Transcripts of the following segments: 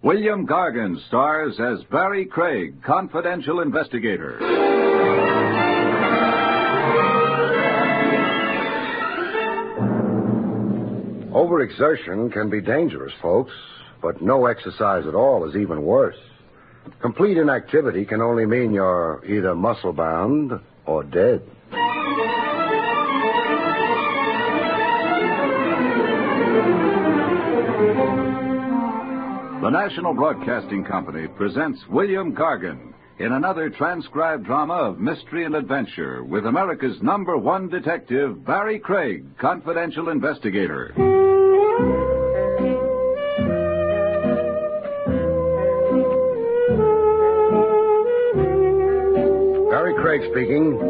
William Gargan stars as Barrie Craig, confidential investigator. Overexertion can be dangerous, folks, but no exercise at all is even worse. Complete inactivity can only mean you're either muscle-bound or dead. The National Broadcasting Company presents William Gargan in another transcribed drama of mystery and adventure with America's #1 detective, Barrie Craig, confidential investigator. Barrie Craig speaking.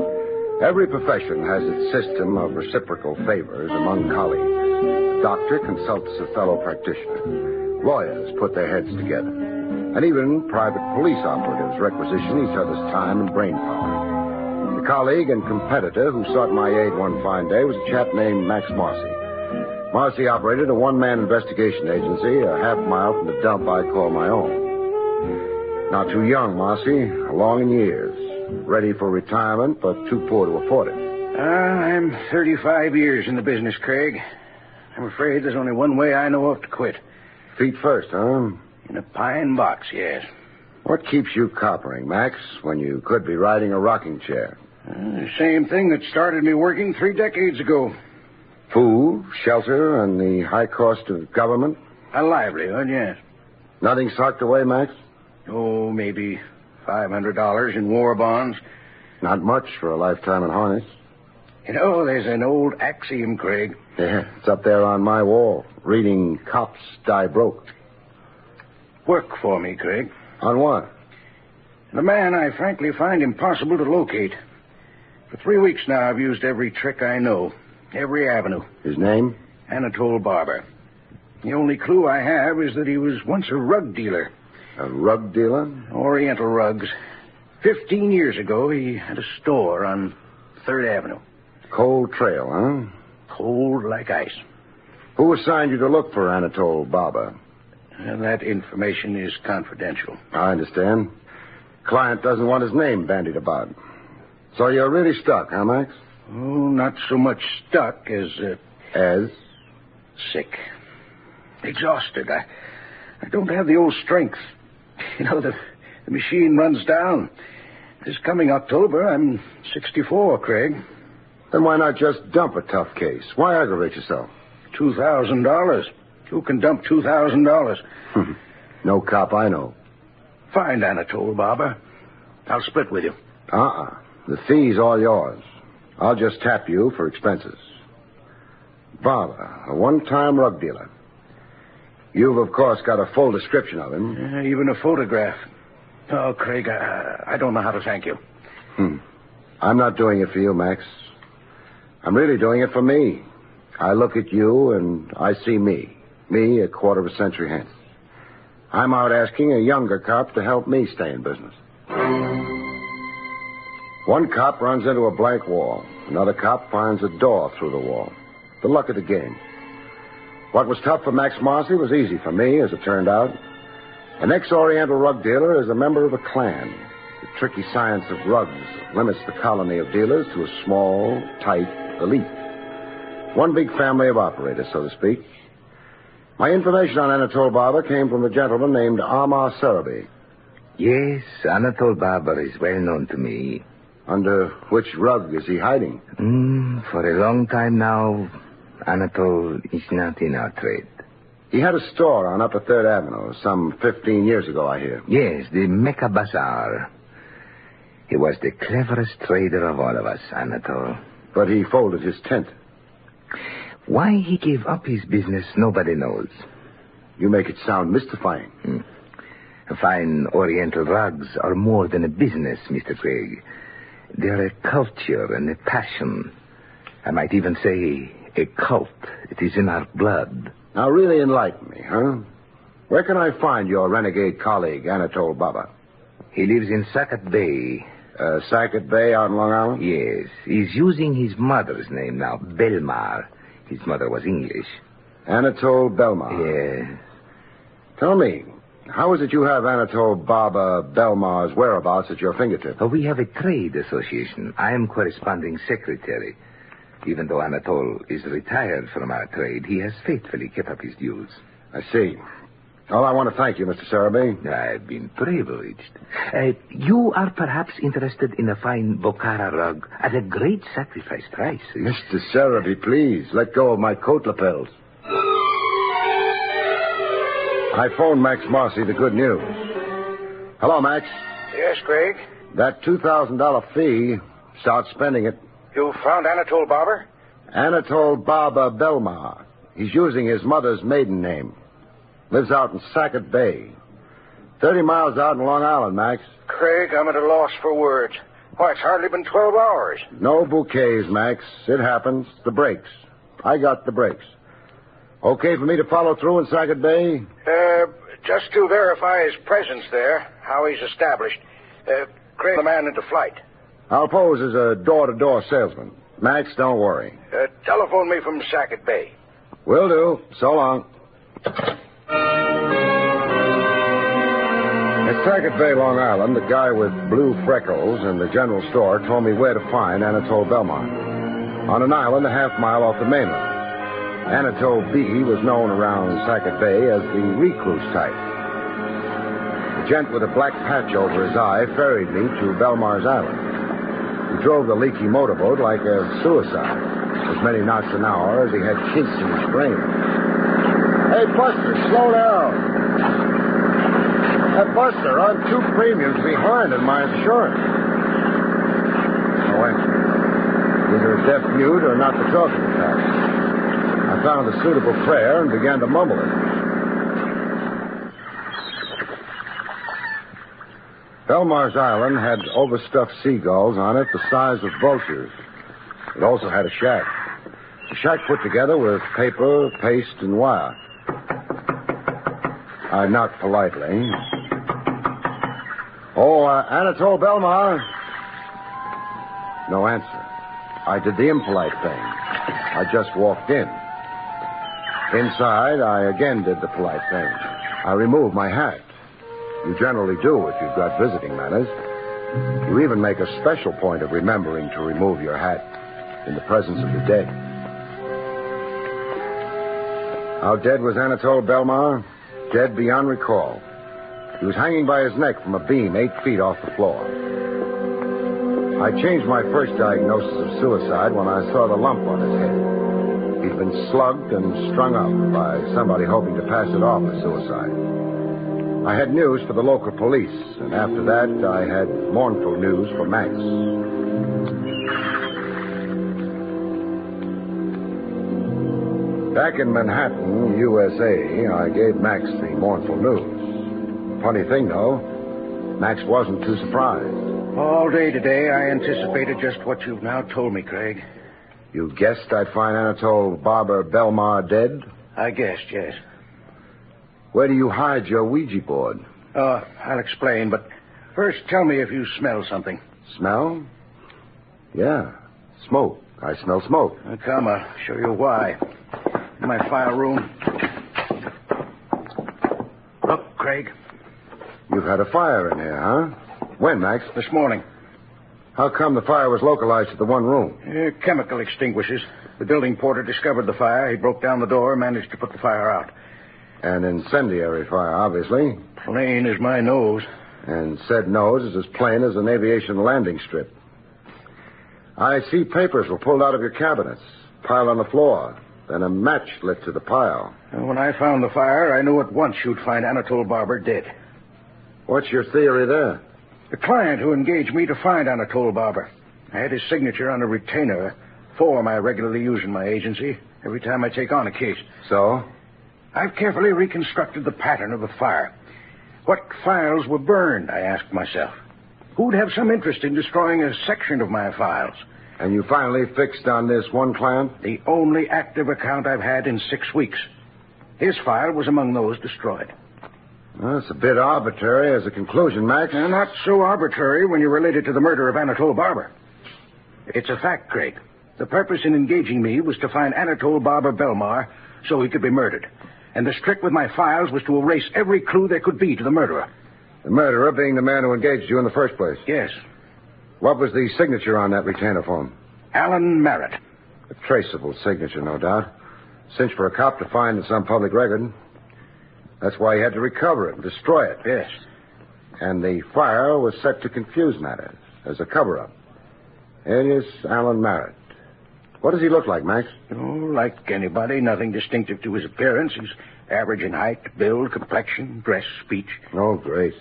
Every profession has its system of reciprocal favors among colleagues. A doctor consults a fellow practitioner. Lawyers put their heads together. And even private police operatives requisition each other's time and brain power. The colleague and competitor who sought my aid one fine day was a chap named Max Marcy. Marcy operated a one-man investigation agency a half-mile from the dump I call my own. Not too young, Marcy, along in years. Ready for retirement, but too poor to afford it. I'm 35 years in the business, Craig. I'm afraid there's only one way I know of to quit. Feet first, huh? In a pine box, yes. What keeps you coppering, Max, when you could be riding a rocking chair? The same thing that started me working 3 decades ago. Food, shelter, and the high cost of government? A livelihood, yes. Nothing socked away, Max? Oh, maybe $500 in war bonds. Not much for a lifetime in harness. You know, there's an old axiom, Craig. Yeah, it's up there on my wall, reading Cops Die Broke. Work for me, Craig. On what? The man I frankly find impossible to locate. For 3 weeks now, I've used every trick I know, every avenue. His name? Anatole Barber. The only clue I have is that he was once a rug dealer. A rug dealer? Oriental rugs. 15 years ago, he had a store on 3rd Avenue. Cold trail, huh? Cold like ice. Who assigned you to look for Anatole Barber? And that information is confidential. I understand. Client doesn't want his name bandied about. So you're really stuck, huh, Max? Oh, not so much stuck as... As? Sick. Exhausted. I don't have the old strength. You know, the machine runs down. This coming October, I'm 64, Craig. Then why not just dump a tough case? Why aggravate yourself? $2,000. Who can dump $2,000? No cop I know. Find Anatole Barber. I'll split with you. The fee's all yours. I'll just tap you for expenses. Barber, a one-time rug dealer. You've, of course, got a full description of him. Even a photograph. Oh, Craig, I don't know how to thank you. I'm not doing it for you, Max. I'm really doing it for me. I look at you and I see me. Me, a quarter of a century hence. I'm out asking a younger cop to help me stay in business. One cop runs into a blank wall. Another cop finds a door through the wall. The luck of the game. What was tough for Max Marcy was easy for me, as it turned out. An ex-Oriental rug dealer is a member of a clan. The tricky science of rugs limits the colony of dealers to a small, tight elite. One big family of operators, so to speak. My information on Anatole Barber came from a gentleman named Amar Sarabi. Yes, Anatole Barber is well known to me. Under which rug is he hiding? For a long time now, Anatole is not in our trade. He had a store on Upper 3rd Avenue some 15 years ago, I hear. Yes, the Mecca Bazaar. He was the cleverest trader of all of us, Anatole. But he folded his tent. Why he gave up his business, nobody knows. You make it sound mystifying. Fine Oriental rugs are more than a business, Mr. Craig. They're a culture and a passion. I might even say a cult. It is in our blood. Now, really enlighten me, huh? Where can I find your renegade colleague, Anatole Barber? He lives in Sackett Bay. Sackett Bay out in Long Island? Yes. He's using his mother's name now, Belmar. His mother was English. Anatole Belmar. Yes. Tell me, How is it you have Anatole Barber Belmar's whereabouts at your fingertips? We have a trade association. I am corresponding secretary. Even though Anatole is retired from our trade, he has faithfully kept up his dues. I see. Well, I want to thank you, Mr. Serby. I've been privileged. You are perhaps interested in a fine Bokhara rug at a great sacrifice price. Mr. Serby, please, let go of my coat lapels. I phoned Max Marcy the good news. Hello, Max. Yes, Craig? That $2,000 fee, start spending it. You found Anatole Barber? Anatole Barber Belmar. He's using his mother's maiden name. Lives out in Sackett Bay. 30 miles out in Long Island, Max. Craig, I'm at a loss for words. Why, it's hardly been 12 hours. No bouquets, Max. It happens. The breaks. I got the breaks. Okay for me to follow through in Sackett Bay? Just to verify his presence there, how he's established. Craig, the man into flight. I'll pose as a door-to-door salesman. Max, don't worry. Telephone me from Sackett Bay. Will do. So long. At Sackett Bay, Long Island, the guy with blue freckles in the general store told me where to find Anatole Belmont. On an island a half-mile off the mainland. Anatole B. was known around Sackett Bay as the recluse type. The gent with a black patch over his eye ferried me to Belmar's Island. He drove the leaky motorboat like a suicide, as many knots an hour as he had kinks in his brain. Hey, Buster, slow down. Hey, Buster, I'm 2 premiums behind in my insurance. No answer. Either a deaf mute or not the talking type. I found a suitable prayer and began to mumble it. Belmar's Island had overstuffed seagulls on it the size of vultures. It also had a shack. A shack put together with paper, paste, and wire. I knocked politely. Oh, Anatole Belmar. No answer. I did the impolite thing. I just walked in. Inside, I again did the polite thing. I removed my hat. You generally do if you've got visiting manners. You even make a special point of remembering to remove your hat in the presence of the dead. How dead was Anatole Belmar? Dead beyond recall. He was hanging by his neck from a beam 8 feet off the floor. I changed my first diagnosis of suicide when I saw the lump on his head. He'd been slugged and strung up by somebody hoping to pass it off as suicide. I had news for the local police, and after that, I had mournful news for Max. Back in Manhattan, USA, I gave Max the mournful news. Funny thing, though, Max wasn't too surprised. All day today, I anticipated just what you've now told me, Craig. You guessed I'd find Anatole Barber Belmar dead? I guessed, yes. Where do you hide your Ouija board? I'll explain, but first tell me if you smell something. Smell? Yeah, smoke. I smell smoke. Come, I'll show you why. In my file room. Look, Craig. You've had a fire in here, huh? When, Max? This morning. How come the fire was localized to the one room? Chemical extinguishers. The building porter discovered the fire. He broke down the door and managed to put the fire out. An incendiary fire, obviously. Plain as my nose. And said nose is as plain as an aviation landing strip. I see papers were pulled out of your cabinets, piled on the floor, then a match lit to the pile. When I found the fire, I knew at once you'd find Anatole Barber dead. What's your theory there? The client who engaged me to find Anatole Barber. I had his signature on a retainer, form I regularly use in my agency every time I take on a case. So? I've carefully reconstructed the pattern of the fire. What files were burned, I asked myself. Who'd have some interest in destroying a section of my files? And you finally fixed on this one client? The only active account I've had in 6 weeks. His file was among those destroyed. Well, it's a bit arbitrary as a conclusion, Max. Not so arbitrary when you're related to the murder of Anatole Barber. It's a fact, Craig. The purpose in engaging me was to find Anatole Barber Belmar so he could be murdered. And this trick with my files was to erase every clue there could be to the murderer. The murderer being the man who engaged you in the first place? Yes. What was the signature on that retainer form? Alan Merritt. A traceable signature, no doubt. Cinch for a cop to find in some public record. That's why he had to recover it and destroy it. Yes. And the fire was set to confuse matters as a cover-up. Alias Alan Merritt. What does he look like, Max? Oh, like anybody. Nothing distinctive to his appearance. He's average in height, build, complexion, dress, speech. Oh, great.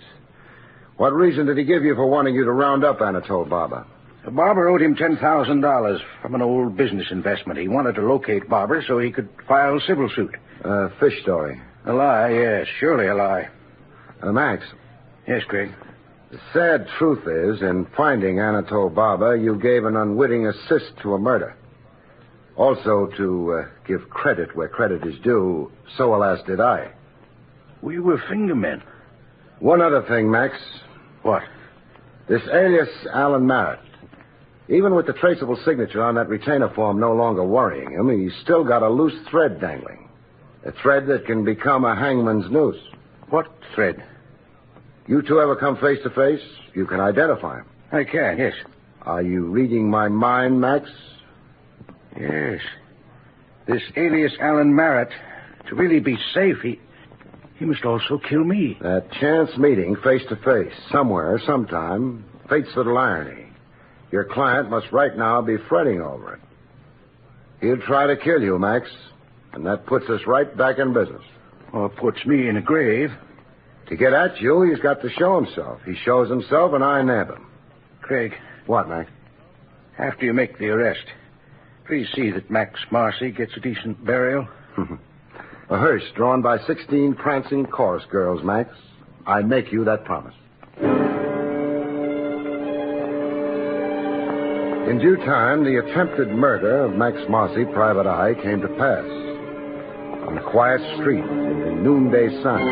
What reason did he give you for wanting you to round up Anatole Barber? Barber owed him $10,000 from an old business investment. He wanted to locate Barber so he could file civil suit. Fish story. A lie, yes. Surely a lie. Max. Yes, Craig. The sad truth is, in finding Anatole Barber, you gave an unwitting assist to a murder. Also, to give credit where credit is due, so alas did I. We were fingermen. One other thing, Max. What? This alias Alan Merritt. Even with the traceable signature on that retainer form no longer worrying him, he's still got a loose thread dangling. A thread that can become a hangman's noose. What thread? You two ever come face to face? You can identify him. I can, yes. Are you reading my mind, Max? Yes. This alias Alan Merritt, to really be safe, he must also kill me. That chance meeting face to face, somewhere, sometime, fate's little irony. Your client must right now be fretting over it. He'll try to kill you, Max, and that puts us right back in business. Or puts me in a grave. To get at you, he's got to show himself. He shows himself, and I nab him. Craig. What, Max? After you make the arrest, please see that Max Marcy gets a decent burial. A hearse drawn by 16 prancing chorus girls, Max. I make you that promise. In due time, the attempted murder of Max Marcy, Private Eye, came to pass. On a quiet street in the noonday sun,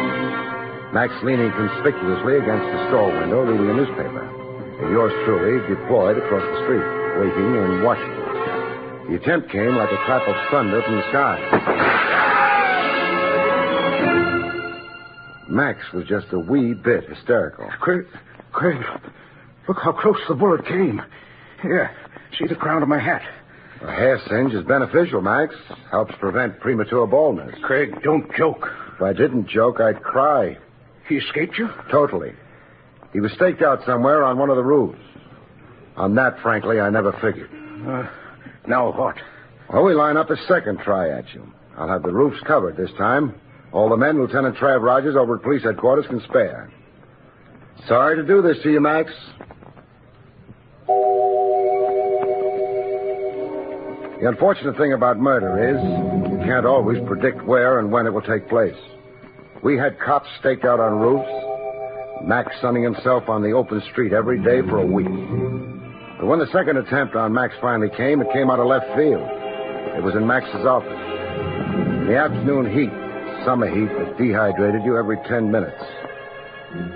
Max leaning conspicuously against the store window reading a newspaper, and yours truly deployed across the street, waiting and watching. The attempt came like a clap of thunder from the sky. Max was just a wee bit hysterical. Craig, look how close the bullet came. Here, see the crown of my hat. A hair singe is beneficial, Max. Helps prevent premature baldness. Craig, don't joke. If I didn't joke, I'd cry. He escaped you? Totally. He was staked out somewhere on one of the roofs. On that, frankly, I never figured. Now what? Well, we line up a second try at you. I'll have the roofs covered this time. All the men Lieutenant Trav Rogers over at police headquarters can spare. Sorry to do this to you, Max. The unfortunate thing about murder is you can't always predict where and when it will take place. We had cops staked out on roofs, Max sunning himself on the open street every day for a week. But when the second attempt on Max finally came, it came out of left field. It was in Max's office. In the afternoon heat, summer heat that dehydrated you every 10 minutes.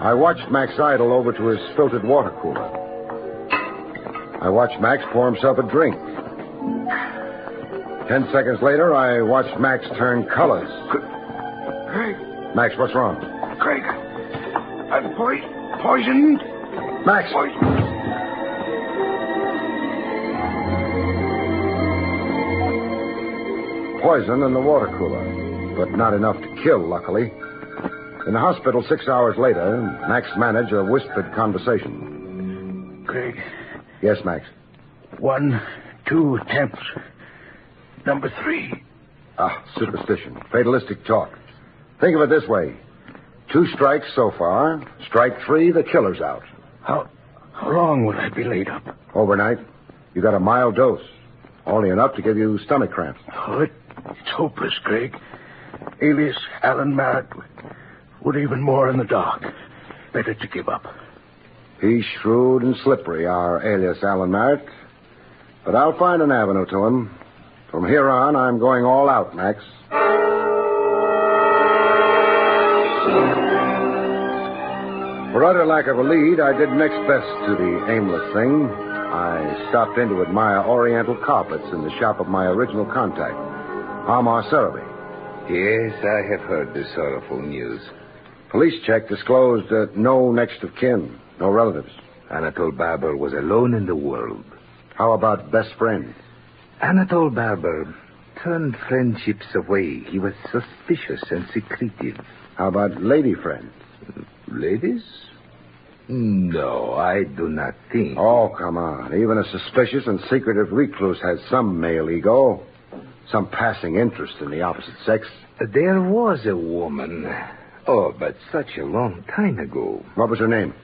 I watched Max idle over to his filtered water cooler. I watched Max pour himself a drink. 10 seconds later, I watched Max turn colors. Craig. Max, what's wrong? Craig, I'm poisoned. Max. Poison in the water cooler, but not enough to kill, luckily. In the hospital 6 hours later, Max managed a whispered conversation. Craig. Yes, Max. 1, 2 attempts. Number 3. Superstition. Fatalistic talk. Think of it this way. 2 strikes so far. Strike 3, the killer's out. How long will I be laid up? Overnight. You got a mild dose. Only enough to give you stomach cramps. Oh, it's hopeless, Craig. Alias Alan Merritt would even more in the dark. Better to give up. He's shrewd and slippery, our alias Alan Merritt. But I'll find an avenue to him. From here on, I'm going all out, Max. For utter lack of a lead, I did next best to the aimless thing. I stopped in to admire oriental carpets in the shop of my original contact, Amar Sarabi. Yes, I have heard the sorrowful news. Police check disclosed no next of kin, no relatives. Anatole Barber was alone in the world. How about best friend? Anatole Barber turned friendships away. He was suspicious and secretive. How about lady friends? Ladies? No, I do not think. Oh, come on. Even a suspicious and secretive recluse has some male ego. Some passing interest in the opposite sex. There was a woman. Oh, but such a long time ago. What was her name?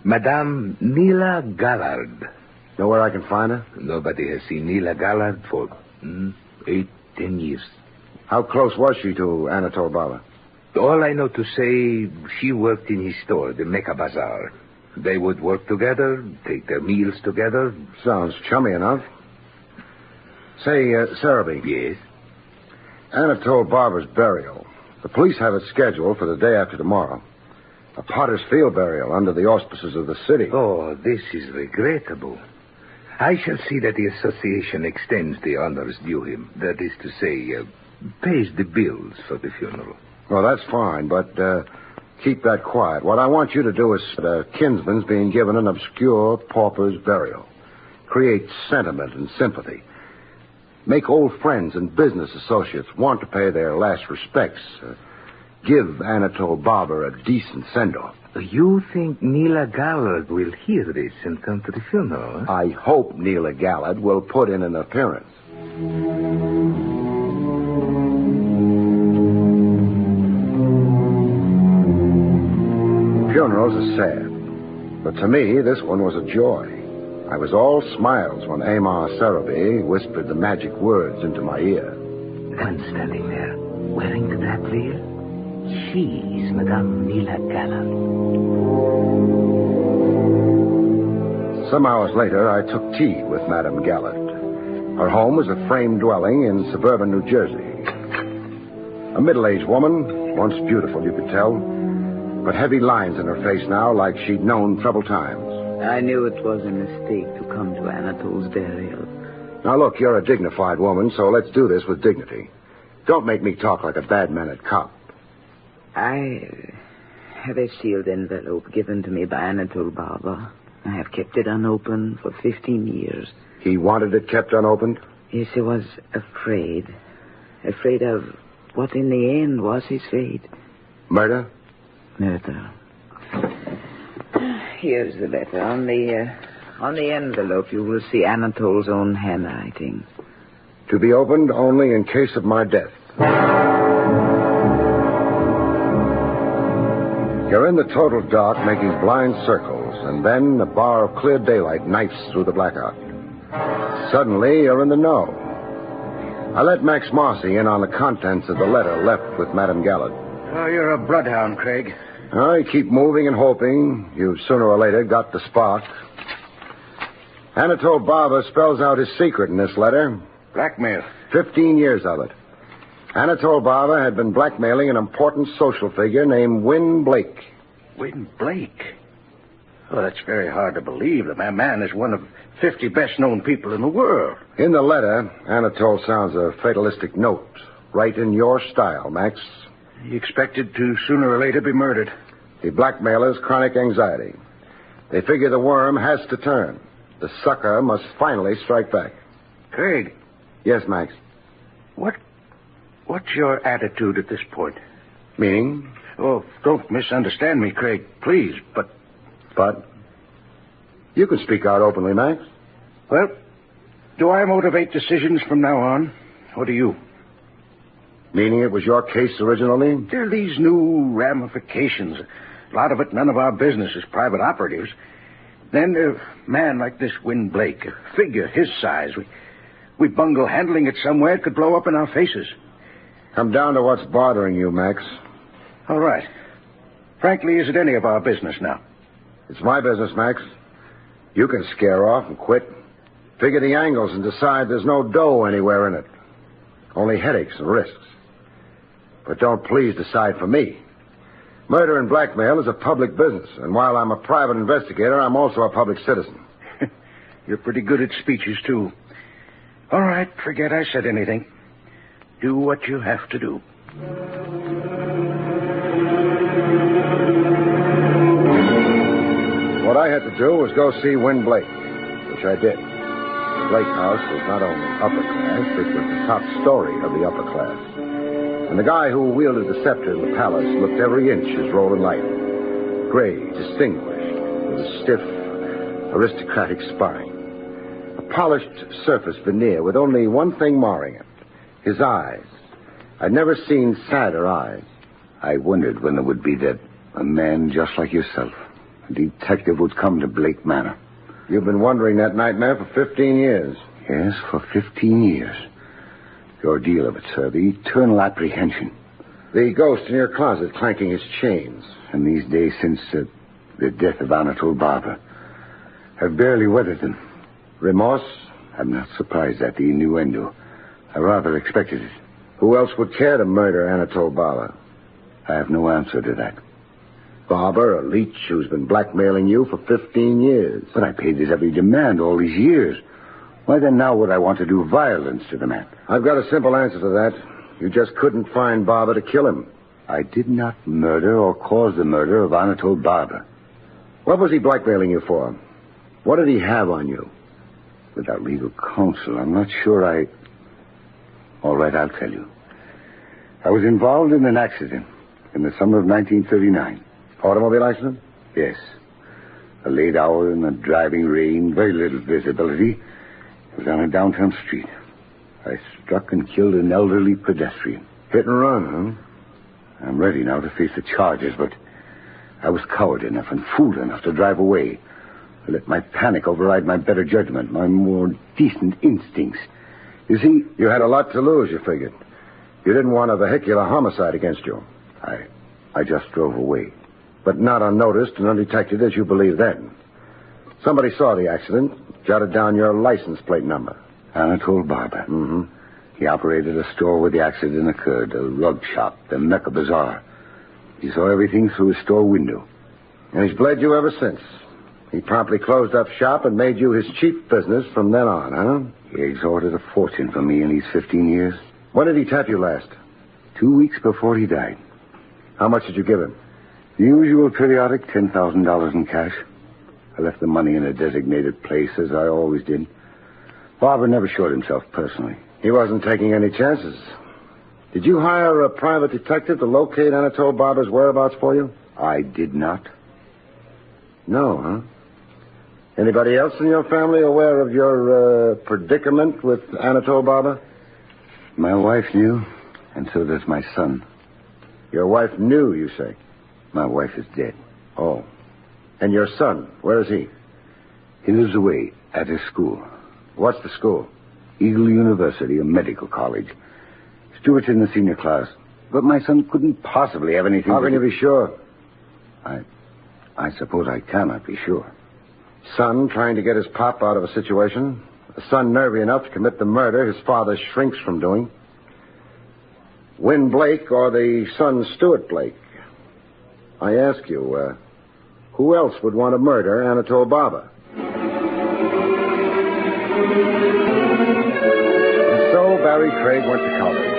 Madame Nila Gallard. Know where I can find her? Nobody has seen Nila Gallard for 8-10 years. How close was she to Anatole Barber? All I know to say, she worked in his store, the Mecca Bazaar. They would work together, take their meals together. Sounds chummy enough. Say, Sarabee. Yes? Anatole Barber's burial. The police have it scheduled for the day after tomorrow. A Potter's Field burial under the auspices of the city. Oh, this is regrettable. I shall see that the association extends the honors due him. That is to say, pays the bills for the funeral. Well, that's fine, but keep that quiet. What I want you to do is a kinsman's being given an obscure pauper's burial. Create sentiment and sympathy. Make old friends and business associates want to pay their last respects. Give Anatole Barber a decent send-off. You think Nila Gallard will hear this and come to the funeral? Huh? I hope Nila Gallard will put in an appearance. Funerals are sad, but to me, this one was a joy. I was all smiles when Amar Sarabee whispered the magic words into my ear. One standing there, wearing the drap veil. She is Madame Nila Gallard. Some hours later, I took tea with Madame Gallard. Her home was a frame dwelling in suburban New Jersey. A middle-aged woman, once beautiful, you could tell, but heavy lines in her face now like she'd known troubled times. I knew it was a mistake to come to Anatole's burial. Now, look, you're a dignified woman, so let's do this with dignity. Don't make me talk like a bad-mannered cop. I have a sealed envelope given to me by Anatole Barber. I have kept it unopened for 15 years. He wanted it kept unopened? Yes, he was afraid. Afraid of what in the end was his fate. Murder? Murder. Here's the letter. On the envelope, you will see Anatole's own handwriting. To be opened only in case of my death. You're in the total dark, making blind circles, and then a bar of clear daylight knifes through the blackout. Suddenly, you're in the know. I let Max Marcy in on the contents of the letter left with Madame Gallard. Oh, you're a bloodhound, Craig. I keep moving and hoping you've sooner or later got the spark. Anatole Barber spells out his secret in this letter. Blackmail. 15 years of it. Anatole Barber had been blackmailing an important social figure named Win Blake. Win Blake? Oh, that's very hard to believe. The man is one of 50 best-known people in the world. In the letter, Anatole sounds a fatalistic note. Right in your style, Max. He expected to sooner or later be murdered. The blackmailer's chronic anxiety. They figure the worm has to turn. The sucker must finally strike back. Craig. Yes, Max. What's your attitude at this point? Meaning? Oh, don't misunderstand me, Craig, please, but... But? You can speak out openly, Max. Well, do I motivate decisions from now on, or do you? Meaning it was your case originally? There are these new ramifications. A lot of it none of our business as private operatives. Then a man like this Win Blake, a figure his size, we bungle handling it somewhere, it could blow up in our faces. Come down to what's bothering you, Max. All right. Frankly, is it any of our business now? It's my business, Max. You can scare off and quit. Figure the angles and decide there's no dough anywhere in it. Only headaches and risks. But don't please decide for me. Murder and blackmail is a public business, and while I'm a private investigator, I'm also a public citizen. You're pretty good at speeches, too. All right, forget I said anything. Do what you have to do. What I had to do was go see Win Blake, which I did. Blake House was not only upper class, it was the top story of the upper class. And the guy who wielded the scepter in the palace looked every inch his role in life. Gray, distinguished, with a stiff, aristocratic spine. A polished surface veneer with only one thing marring it. His eyes. I'd never seen sadder eyes. I wondered when there would be that a man just like yourself, a detective, would come to Blake Manor. You've been wondering that nightmare for 15 years. Yes, for 15 years. The ordeal of it, sir. The eternal apprehension. The ghost in your closet clanking his chains. And these days since the death of Anatole Barber, I've barely weathered them. Remorse? I'm not surprised at the innuendo. I rather expected it. Who else would care to murder Anatole Barber? I have no answer to that. Barber, a leech who's been blackmailing you for 15 years. But I paid his every demand all these years. Why then now would I want to do violence to the man? I've got a simple answer to that. You just couldn't find Barber to kill him. I did not murder or cause the murder of Anatole Barber. What was he blackmailing you for? What did he have on you? Without legal counsel, I'm not sure I... All right, I'll tell you. I was involved in an accident in the summer of 1939. Automobile accident? Yes. A late hour in the driving rain, very little visibility. It was on a downtown street. I struck and killed an elderly pedestrian. Hit and run, huh? I'm ready now to face the charges, but I was coward enough and fool enough to drive away. I let my panic override my better judgment, my more decent instincts. You see, you had a lot to lose, you figured. You didn't want a vehicular homicide against you. I just drove away. But not unnoticed and undetected as you believed then. Somebody saw the accident, jotted down your license plate number. Anatole Barber. Mm-hmm. He operated a store where the accident occurred, a rug shop, the Mecca Bazaar. He saw everything through his store window. And he's bled you ever since. He promptly closed up shop and made you his chief business from then on, huh? He extorted a fortune from me in these 15 years. When did he tap you last? 2 weeks before he died. How much did you give him? The usual periodic $10,000 in cash. I left the money in a designated place, as I always did. Barber never showed himself personally. He wasn't taking any chances. Did you hire a private detective to locate Anatole Barber's whereabouts for you? I did not. No, huh? Anybody else in your family aware of your predicament with Anatole Barber? My wife knew, and so does my son. Your wife knew, you say? My wife is dead. Oh. And your son, where is he? He lives away at his school. What's the school? Eagle University, a medical college. Stuart's in the senior class. But my son couldn't possibly have anything... How can you be sure? I suppose I cannot be sure. Son trying to get his pop out of a situation. A son nervy enough to commit the murder his father shrinks from doing. Win Blake or the son Stuart Blake? I ask you, who else would want to murder Anatole Barber? And so Barrie Craig went to college.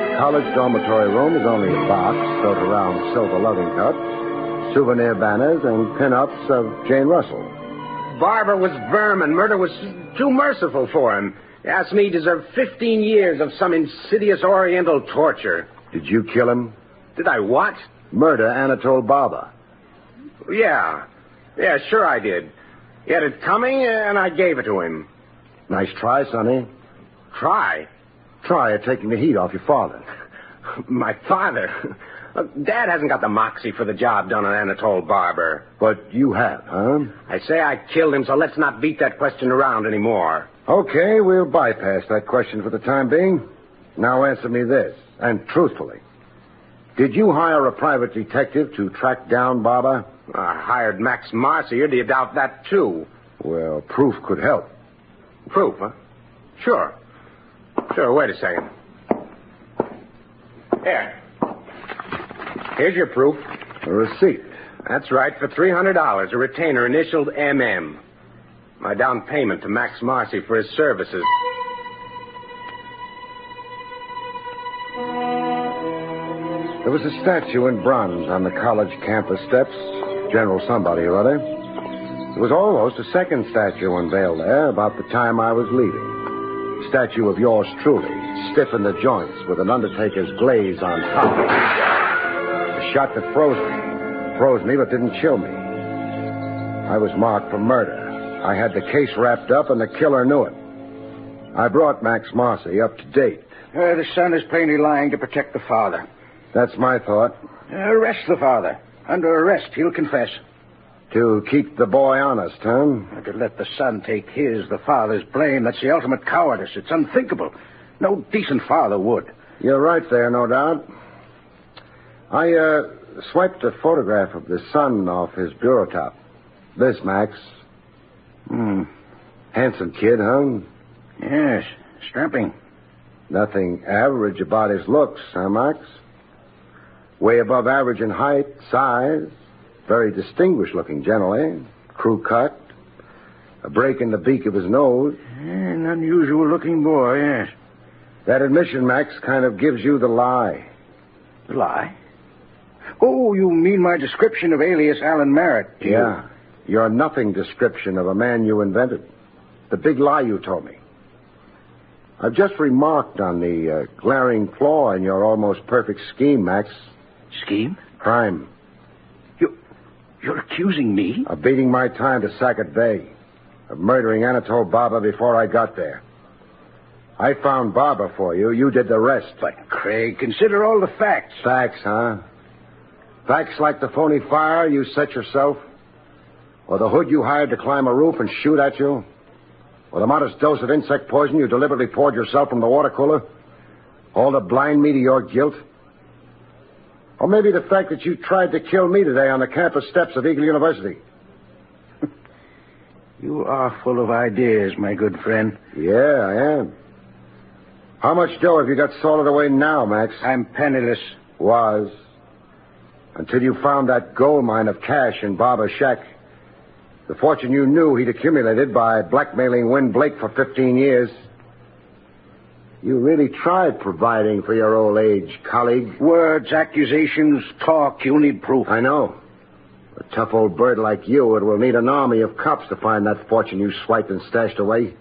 The college dormitory room is only a box built around silver loving cups, souvenir banners, and pin-ups of Jane Russell. Barber was vermin. Murder was too merciful for him. Ask me, he deserved 15 years of some insidious Oriental torture. Did you kill him? Did I what? Murder Anatole Barber. Yeah, sure I did. He had it coming, and I gave it to him. Nice try, Sonny. Try? Try at taking the heat off your father. My father? Dad hasn't got the moxie for the job done on Anatole Barber. But you have, huh? I say I killed him, so let's not beat that question around anymore. Okay, we'll bypass that question for the time being. Now answer me this, and truthfully. Did you hire a private detective to track down Barber? I hired Max Marcy. Do you doubt that, too? Well, proof could help. Proof, huh? Sure, wait a second. Here. Here's your proof. A receipt. That's right, for $300, a retainer initialed MM. My down payment to Max Marcy for his services. There was a statue in bronze on the college campus steps. General somebody or other. There was almost a second statue unveiled there about the time I was leaving. A statue of yours truly, stiff in the joints with an undertaker's glaze on top. A shot that froze me but didn't chill me. I was marked for murder. I had the case wrapped up and the killer knew it. I brought Max Marcy up to date. The son is plainly lying to protect the father. That's my thought. Arrest the father. Under arrest, he'll confess. To keep the boy honest, huh? To let the son take the father's blame, that's the ultimate cowardice. It's unthinkable. No decent father would. You're right there, no doubt. I swiped a photograph of the son off his bureau top. This, Max. Handsome kid, huh? Yes, strapping. Nothing average about his looks, huh, Max? Way above average in height, size. Very distinguished looking generally. Crew cut. A break in the beak of his nose. An unusual looking boy, yes. That admission, Max, kind of gives you the lie. The lie? Oh, you mean my description of alias Alan Merritt? Yeah. Your nothing description of a man you invented. The big lie you told me. I've just remarked on the glaring flaw in your almost perfect scheme, Max. Scheme? Crime. You're accusing me? Of beating my time to Sackett Bay. Of murdering Anatole Barber before I got there. I found Barber for you. You did the rest. But, Craig, consider all the facts. Facts, huh? Facts like the phony fire you set yourself? Or the hood you hired to climb a roof and shoot at you? Or the modest dose of insect poison you deliberately poured yourself from the water cooler? All to blind me to your guilt? Or maybe the fact that you tried to kill me today on the campus steps of Eagle University. You are full of ideas, my good friend. Yeah, I am. How much dough have you got salted away now, Max? I'm penniless. Was. Until you found that gold mine of cash in Barber's shack. The fortune you knew he'd accumulated by blackmailing Win Blake for 15 years. You really tried providing for your old age, colleague. Words, accusations, talk, you'll need proof. I know. A tough old bird like you, it will need an army of cops to find that fortune you swiped and stashed away.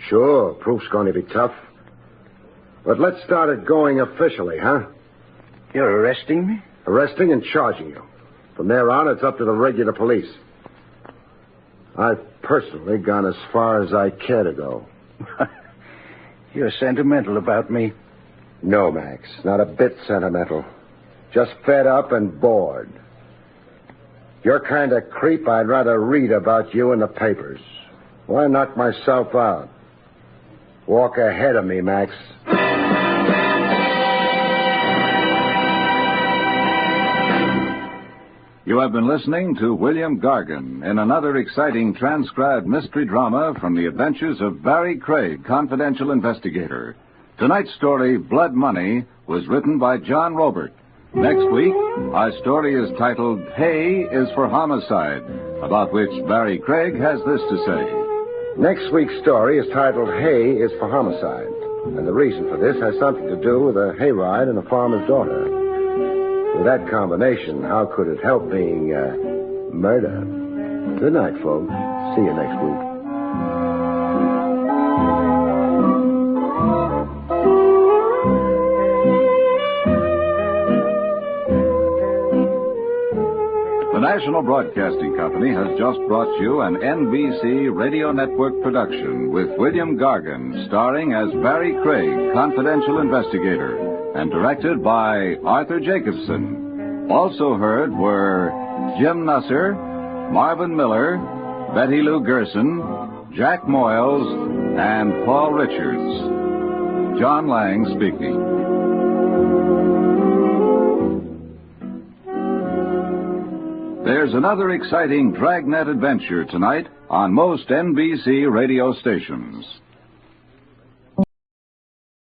Sure, proof's going to be tough. But let's start it going officially, huh? You're arresting me? Arresting and charging you. From there on, it's up to the regular police. I've personally gone as far as I care to go. You're sentimental about me. No, Max, not a bit sentimental. Just fed up and bored. You're kind of creep I'd rather read about you in the papers. Why knock myself out? Walk ahead of me, Max. You have been listening to William Gargan in another exciting transcribed mystery drama from the adventures of Barrie Craig, confidential investigator. Tonight's story, Blood Money, was written by John Robert. Next week, our story is titled Hay is for Homicide, about which Barrie Craig has this to say. Next week's story is titled Hay is for Homicide. And the reason for this has something to do with a hayride and a farmer's daughter. With that combination, how could it help being murder? Good night, folks. See you next week. The National Broadcasting Company has just brought you an NBC Radio Network production with William Gargan, starring as Barrie Craig, confidential investigator, and directed by Arthur Jacobson. Also heard were Jim Nusser, Marvin Miller, Betty Lou Gerson, Jack Moyles, and Paul Richards. John Lang speaking. There's another exciting dragnet adventure tonight on most NBC radio stations.